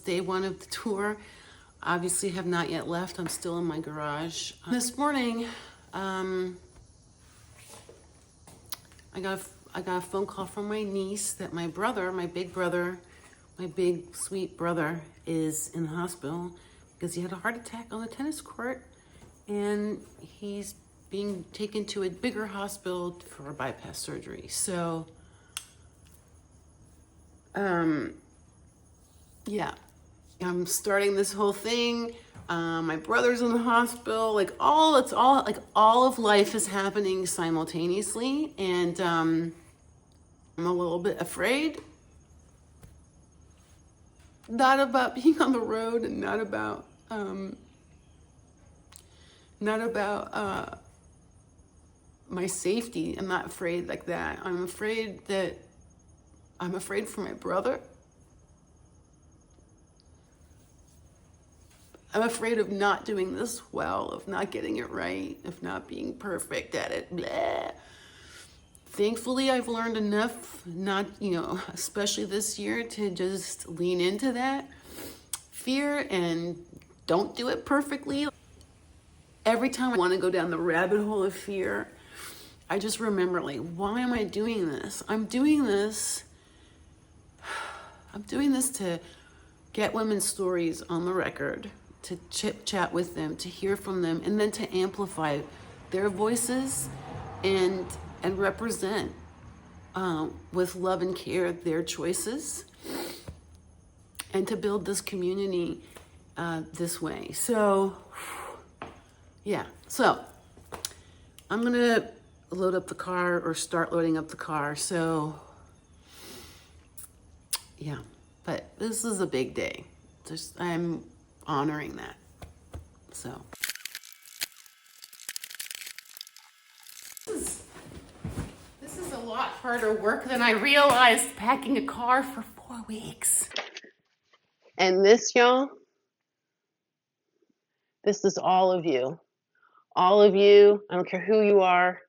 day one of the tour. Obviously have not yet left. I'm still in my garage. This morning, I got a phone call from my niece that my brother, my big sweet brother, is in the hospital because he had a heart attack on the tennis court, and he's being taken to a bigger hospital for a bypass surgery. So, yeah, I'm starting this whole thing. My brother's in the hospital. All of life is happening simultaneously, and I'm a little bit afraid. Not about being on the road, and not about my safety. I'm not afraid like that. I'm afraid for my brother. I'm afraid of not doing this well, of not getting it right, of not being perfect at it. Blah. Thankfully, I've learned enough, not, especially this year, to just lean into that fear and don't do it perfectly. Every time I want to go down the rabbit hole of fear, I just remember, why am I doing this? I'm doing this to get women's stories on the record, to chit chat with them, to hear from them, and then to amplify their voices and represent with love and care their choices, and to build this community this way. So, yeah. So, I'm going to load up the car, or start loading up the car. So, yeah. But this is a big day. I'm honoring that. So. This is a lot harder work than I realized, packing a car for 4 weeks. And this, y'all, this is all of you. All of you, I don't care who you are,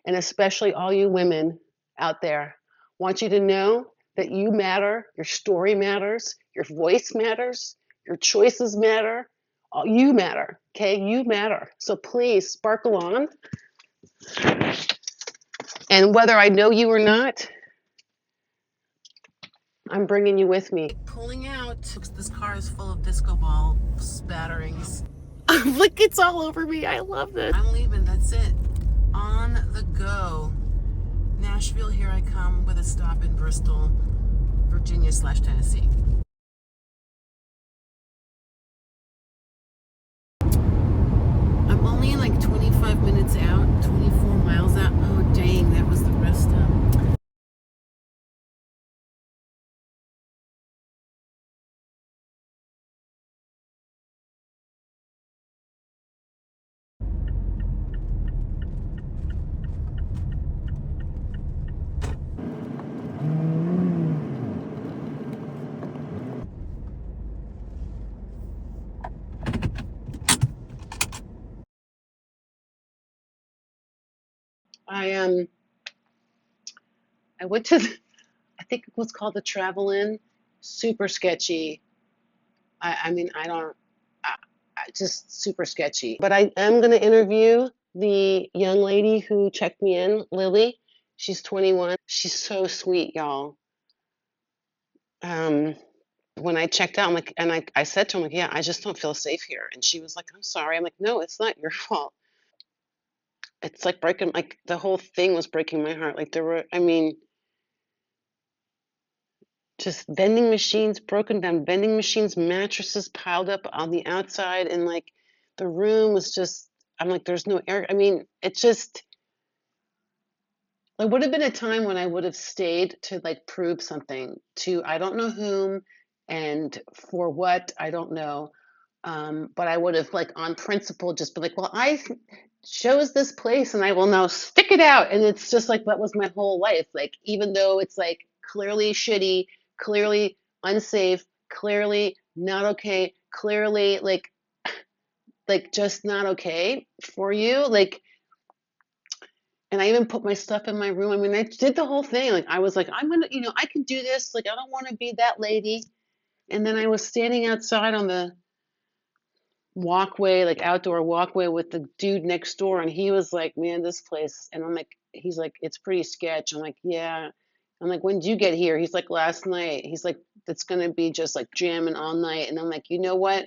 and especially all you women out there. I want you to know that you matter, your story matters, your voice matters, your choices matter. You matter, okay? You matter. So please sparkle on. And whether I know you or not, I'm bringing you with me. Pulling out. This car is full of Discoball spatterings. Look, it's all over me. I love this. I'm leaving. That's it. On the go. Nashville, here I come, with a stop in Bristol, Virginia/Tennessee. I'm only 25 minutes out, 24 miles out. Oh, dang, that was the rest stop. I went to I think it was called the Travel Inn. Super sketchy. Just super sketchy. But I am going to interview the young lady who checked me in, Lily. She's 21. She's so sweet, y'all. When I checked out, I said to him, yeah, I just don't feel safe here. And she was like, I'm sorry. I'm like, no, it's not your fault. It's breaking, the whole thing was breaking my heart. Just vending machines, broken down vending machines, mattresses piled up on the outside, and the room was just, I'm like, there's no air. It just, would have been a time when I would have stayed to prove something to, I don't know whom and for what, I don't know. But I would have on principle just been well, I chose this place and I will now stick it out. And it's just that was my whole life. Even though it's clearly shitty, clearly unsafe, clearly not okay, clearly just not okay for you. And I even put my stuff in my room. I did the whole thing. I was I'm gonna, I can do this. I don't want to be that lady. And then I was standing outside on the walkway, like outdoor walkway with the dude next door, and he was like, "Man, this place," and I'm like, he's like, "It's pretty sketch." I'm like, "Yeah." I'm like, "When did you get here?" He's like, "Last night." He's like, "It's gonna be just like jamming all night." And I'm like, "You know what?"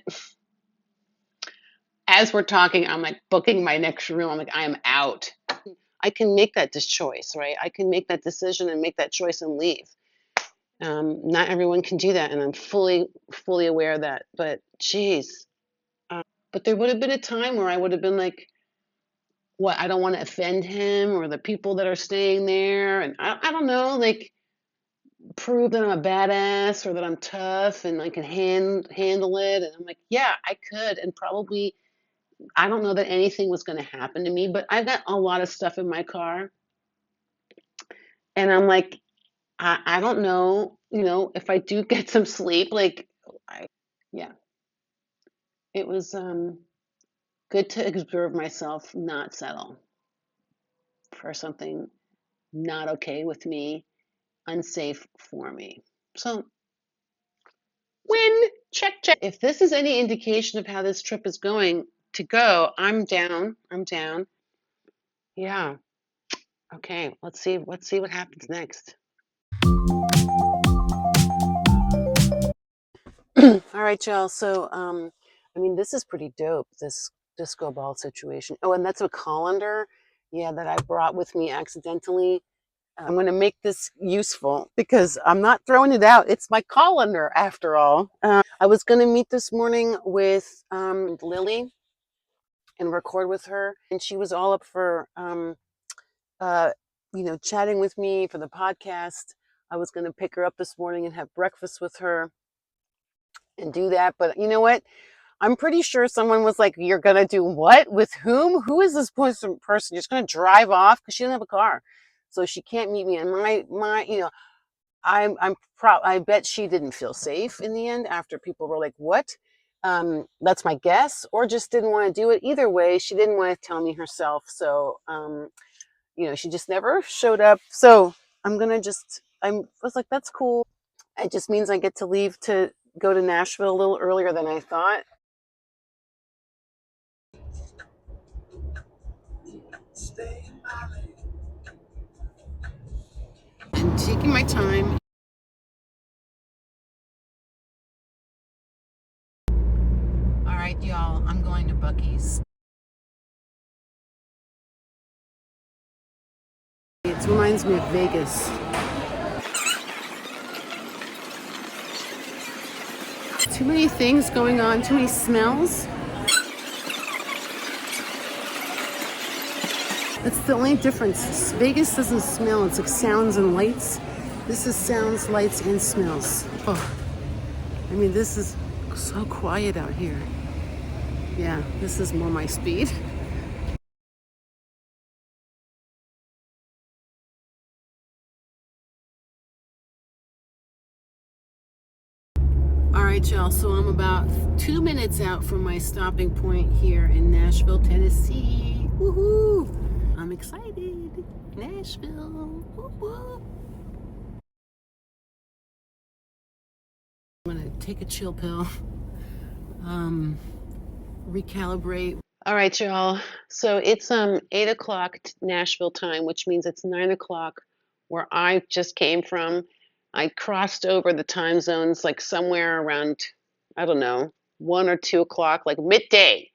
As we're talking, I'm like booking my next room. I'm like, I am out. I can make that choice, right? I can make that decision and make that choice and leave. Not everyone can do that, and I'm fully aware of that. But geez, but there would have been a time where I would have been like, what? I don't want to offend him or the people that are staying there, and I don't know, like prove that I'm a badass or that I'm tough and I can handle it. And I'm like, yeah, I could, and probably I don't know that anything was going to happen to me, but I've got a lot of stuff in my car, and I'm like, I don't know, if I do get some sleep, like, yeah, it was good to observe myself not settle for something not okay with me, unsafe for me. So, win, check, check. If this is any indication of how this trip is going to go, I'm down. I'm down. Yeah. Okay. Let's see what happens next. All right, y'all. So, I mean, this is pretty dope, this disco ball situation. Oh, and that's a colander, yeah, that I brought with me accidentally. I'm going to make this useful because I'm not throwing it out. It's my colander after all. I was going to meet this morning with Lily and record with her, and she was all up for, uh, chatting with me for the podcast. I was going to pick her up this morning and have breakfast with her and do that. But you know what? I'm pretty sure someone was like, "You're gonna do what with whom? Who is this person just gonna drive off?" Because she doesn't have a car, so she can't meet me. And I bet she didn't feel safe in the end after people were like, "What?" That's my guess, or just didn't want to do it. Either way, she didn't want to tell me herself, so she just never showed up. So I'm gonna just. I was like, "That's cool." It just means I get to leave to go to Nashville a little earlier than I thought. And taking my time. All right, y'all, I'm going to Bucky's. It reminds me of Vegas. Too many things going on, too many smells. That's the only difference. Vegas doesn't smell, it's like sounds and lights. This is sounds, lights, and smells. Oh, I mean, this is so quiet out here. Yeah, this is more my speed. All right, y'all. So I'm about 2 minutes out from my stopping point here in Nashville, Tennessee. Woohoo! I'm excited. Nashville. Woo-woo. I'm gonna take a chill pill, recalibrate. All right, y'all. So it's 8 o'clock Nashville time, which means it's 9 o'clock where I just came from. I crossed over the time zones like somewhere around, I don't know, 1 or 2 o'clock, like midday.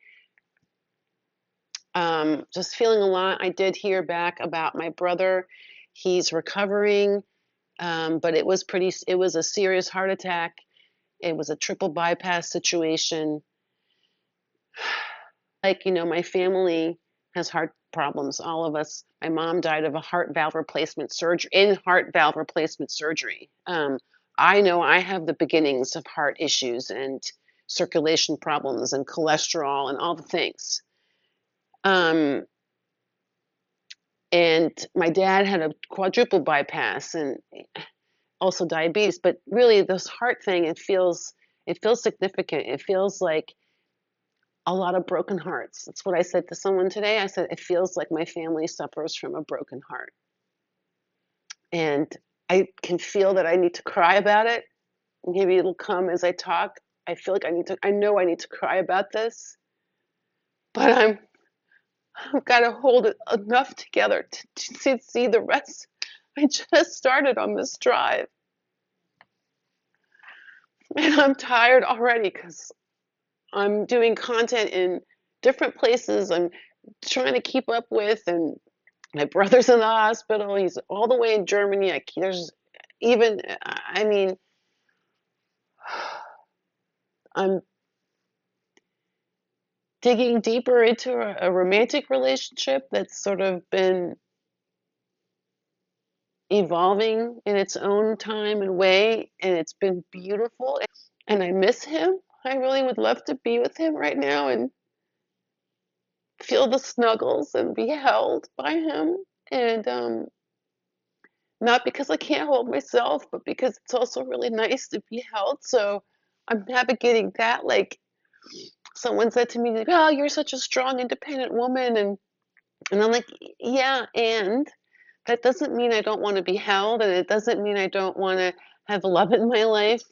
Just feeling a lot. I did hear back about my brother. He's recovering, but it was a serious heart attack. It was a triple bypass situation. Like, my family has heart problems, all of us. My mom died of a heart valve replacement surgery. I know I have the beginnings of heart issues and circulation problems and cholesterol and all the things. Um, and my dad had a quadruple bypass and also diabetes, but really this heart thing, it feels significant. It feels like a lot of broken hearts. That's what I said to someone today. I said, it feels like my family suffers from a broken heart. And I can feel that I need to cry about it, maybe it'll come as I talk. I feel like I know I need to cry about this, but I've got to hold it enough together to see the rest. I just started on this drive and I'm tired already because I'm doing content in different places I'm trying to keep up with, and my brother's in the hospital. He's all the way in Germany. There's even, I mean, I'm digging deeper into a romantic relationship that's sort of been evolving in its own time and way, and it's been beautiful. And I miss him. I really would love to be with him right now and feel the snuggles and be held by him. And not because I can't hold myself, but because it's also really nice to be held. So I'm navigating that. Like someone said to me, like, "Oh, you're such a strong, independent woman," and I'm like, "Yeah, and that doesn't mean I don't want to be held, and it doesn't mean I don't want to have love in my life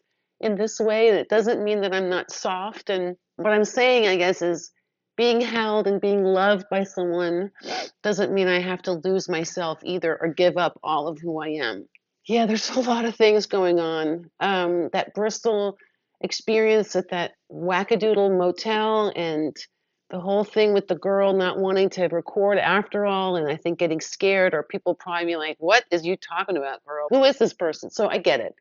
in this way. And it doesn't mean that I'm not soft." And what I'm saying, I guess, is being held and being loved by someone doesn't mean I have to lose myself either or give up all of who I am. Yeah, there's a lot of things going on. That Bristol experience at that wackadoodle motel and the whole thing with the girl not wanting to record after all, and I think getting scared, or people probably be like, "What is you talking about, girl? Who is this person?" So I get it.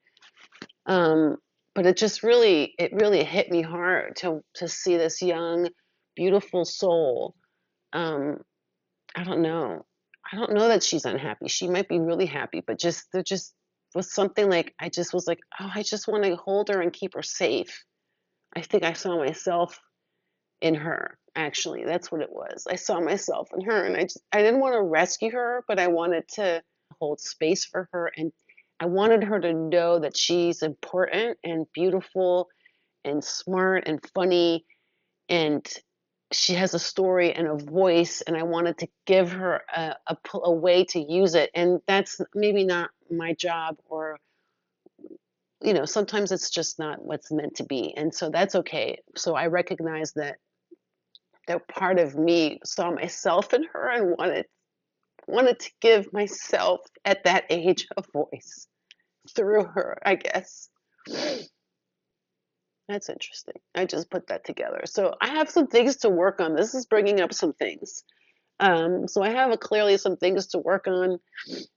Um, but it really hit me hard to see this young, beautiful soul. Um, I don't know. I don't know that she's unhappy. She might be really happy, but there just was something like I just was like, oh, I just want to hold her and keep her safe. I think I saw myself in her. Actually, that's what it was. I saw myself in her, and I didn't want to rescue her, but I wanted to hold space for her, and I wanted her to know that she's important and beautiful and smart and funny, and she has a story and a voice, and I wanted to give her a way to use it. And that's maybe not my job, or sometimes it's just not what's meant to be, and so that's okay. So I recognize that part of me saw myself in her and wanted to give myself at that age a voice through her, I guess. That's interesting. I just put that together. So I have some things to work on. This is bringing up some things. So I have clearly some things to work on.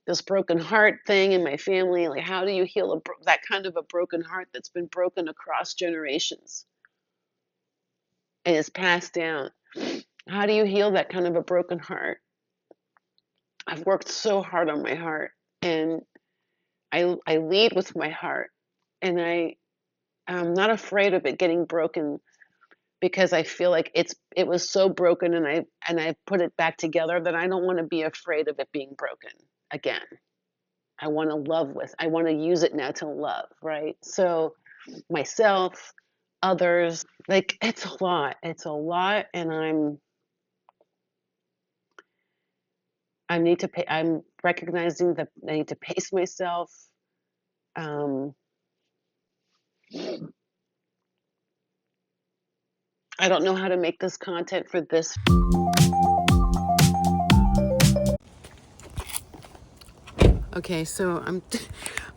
This broken heart thing in my family, like how do you heal that kind of a broken heart that's been broken across generations and is passed down? How do you heal that kind of a broken heart? I've worked so hard on my heart, and I lead with my heart, and I'm not afraid of it getting broken because I feel like it was so broken, and I put it back together that I don't want to be afraid of it being broken again. I want to I want to use it now to love, right? So myself, others, like it's a lot. It's a lot, and I'm recognizing that I need to pace myself. Um, I don't know how to make this content for this. Okay, so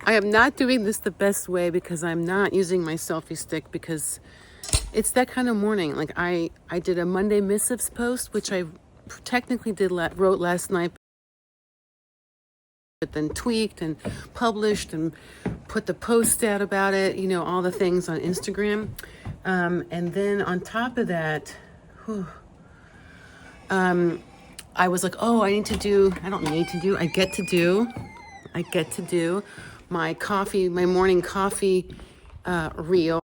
I am not doing this the best way because I'm not using my selfie stick because it's that kind of morning. Like I did a Monday missives post, which I technically wrote last night, but then tweaked and published and put the post out about it, all the things on Instagram. And then on top of that, I was like, oh, I get to do my morning coffee reel.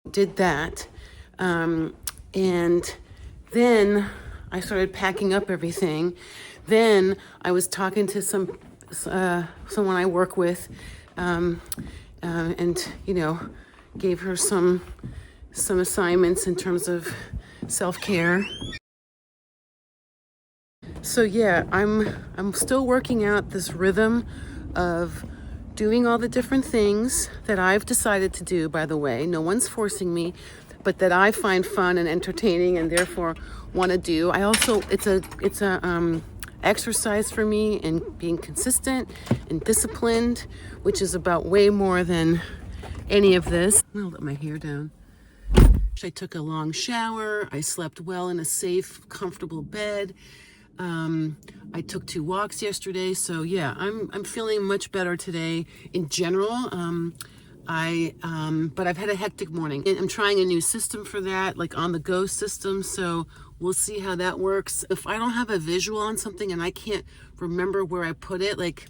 Did that. And then I started packing up everything. Then I was talking to someone I work with, and gave her some assignments in terms of self-care. So yeah, I'm still working out this rhythm of doing all the different things that I've decided to do, by the way. No one's forcing me, but that I find fun and entertaining and therefore want to do. I also, it's a exercise for me in being consistent and disciplined, which is about way more than any of this. I'll let my hair down. I took a long shower. I slept well in a safe, comfortable bed. I took 2 walks yesterday, so yeah, I'm feeling much better today in general. But I've had a hectic morning. I'm trying a new system for that, like on the go system. So we'll see how that works. If I don't have a visual on something and I can't remember where I put it, like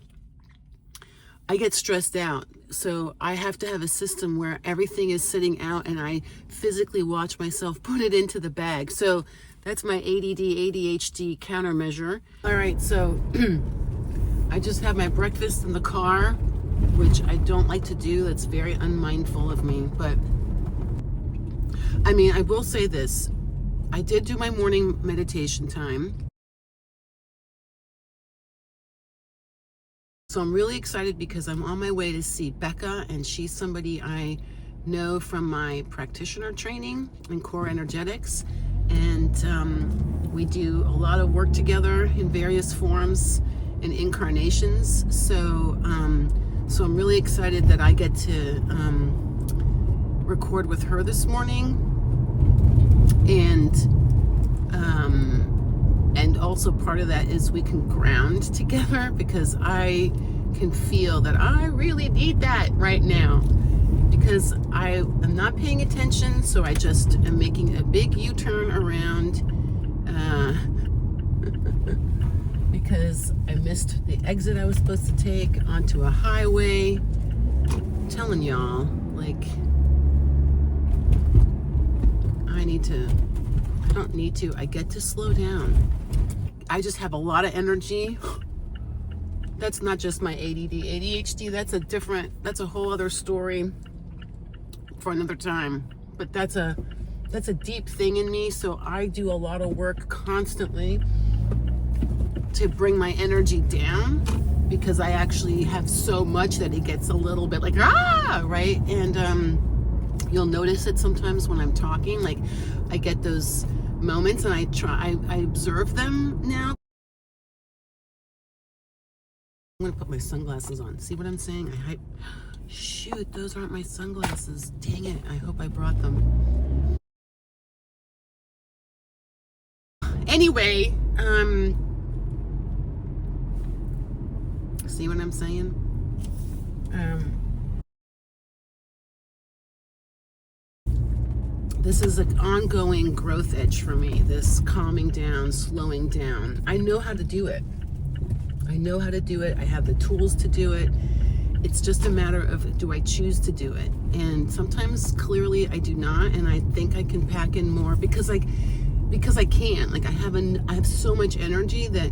I get stressed out. So I have to have a system where everything is sitting out and I physically watch myself put it into the bag. So that's my ADD, ADHD countermeasure. All right, so I just had my breakfast in the car, which I don't like to do. That's very unmindful of me. But I mean, I will say this. I did do my morning meditation time. So I'm really excited because I'm on my way to see Becca, and she's somebody I know from my practitioner training in core energetics. And we do a lot of work together in various forms and incarnations. So I'm really excited that I get to record with her this morning. And also part of that is we can ground together, because I can feel that I really need that right now, because I am not paying attention. So I just am making a big U-turn around because I missed the exit I was supposed to take onto a highway. I'm telling y'all, like, I get to slow down. I just have a lot of energy. That's not just my ADD, ADHD. That's a whole other story for another time. But that's a deep thing in me. So I do a lot of work constantly to bring my energy down, because I actually have so much that it gets a little bit like, right? And you'll notice it sometimes when I'm talking, like I get those moments and I observe them now. I'm gonna put my sunglasses on. See what I'm saying? Shoot, those aren't my sunglasses. Dang it, I hope I brought them. Anyway, see what I'm saying? This is an ongoing growth edge for me, this calming down, slowing down. I know how to do it. I have the tools to do it. It's just a matter of, do I choose to do it? And sometimes clearly I do not, and I think I can pack in more because I can. Like I have so much energy that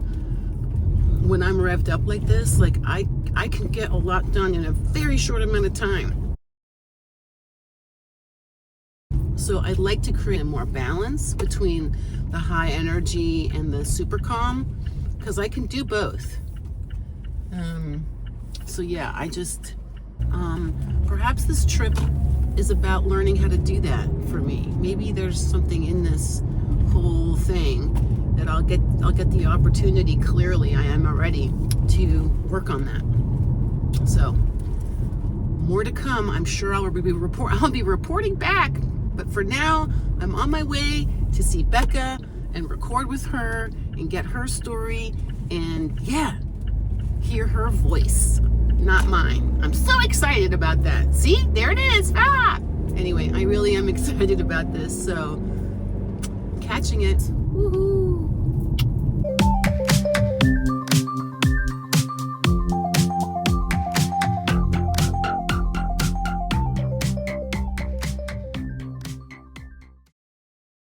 when I'm revved up like this, like I can get a lot done in a very short amount of time. So I'd like to create more balance between the high energy and the super calm, because I can do both. So yeah, I just, perhaps this trip is about learning how to do that for me. Maybe there's something in this whole thing that I'll get the opportunity, clearly I am already, to work on that. So more to come. I'm sure I'll be reporting back. But for now, I'm on my way to see Becca and record with her and get her story and, yeah, hear her voice, not mine. I'm so excited about that. See, there it is. Anyway, I really am excited about this, so catching it. Woohoo.